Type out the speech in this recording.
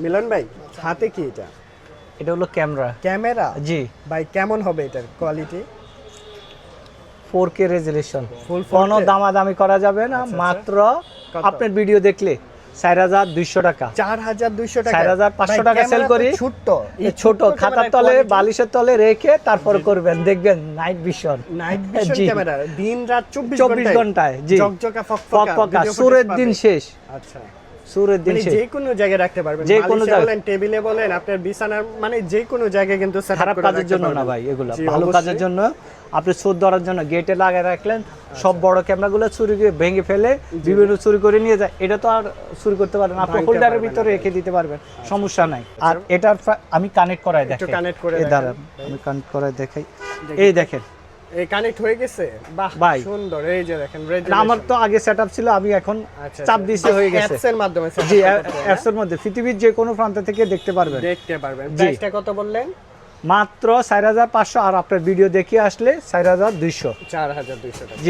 মিলন ভাই হাতে কি এটা? এটা হলো ক্যামেরা? জি। ভাই কেমন হবে এটার quality? 4K resolution. Full 4K? কোনো দামাদামি করা যাবে না, আচ্ছা, মাত্র কত? আপনার ভিডিও দেখলে 4200 টাকা। 4200 টাকা? 4500 টাকা সেল করি। ছোট্ট এই ছোট খাতার তলে বালিশের তলে রেখে তারপর করবেন, দেখবেন নাইট ভিশন। নাইট ভিশন জি। ক্যামেরা দিন রাত 24 ঘন্টায় জি ঝকঝকা ফকফকা ফকফকা, video সুরের footage দিন পাবে। শেষ, আচ্ছা সুরের দিন মানে শেষ। যে কোনো জায়গায় রাখতে পারবেন, যে কোনো বালিশে জায়গায়। বলেন, টেবিলে বলেন, আপনার বিছানার মানে যে কোনো জায়গায় কিন্তু সেটআপ খারাপ করে কাজের রাখতে জন্য না পারবেন। ভাই, এগুলো জি, ভালো অবশ্যই। কাজের জন্য। আপনি চোর ধরার জন্য গেটে লাগিয়ে রাখলেন, সব বড় ক্যামেরাগুলো চুরি করে ভেঙে ফেলে বিভিন্ন চুরি করে নিয়ে যায়, এটা তো আর চুরি করতে পারবেন না, আপনি ভাঙতে হোল্ডারের পারবেন ভিতরে না। রেখে দিতে পারবেন, সমস্যা নাই। আর এটার আমি কানেক্ট করাই একটু দেখাই, connect করে এই দেখান, দাঁড়ান ভাই। আমি কানেক্ট করাই দেখাই। দেখি। এই দেখেন, এই কানেক্ট হয়ে গেছে? বাহ ভাই। সুন্দর, এই যে দেখেন না, আমার তো আগে সেটআপ ছিল, আমি এখন আচ্ছা, চাপ দিতে হয়ে গেছে। অ্যাপস এর মাধ্যমে setup জি, করতে হয় না? অ্যাপসের মধ্যে পৃথিবীর যে কোনো প্রান্ত থেকে দেখতে পারবেন। দেখতে পারবেন। জি। প্রাইসটা কত বললেন? মাত্র 4500, আর আপনার ভিডিও দেখিয়ে আসলে 4200। 4200 টাকা। জি।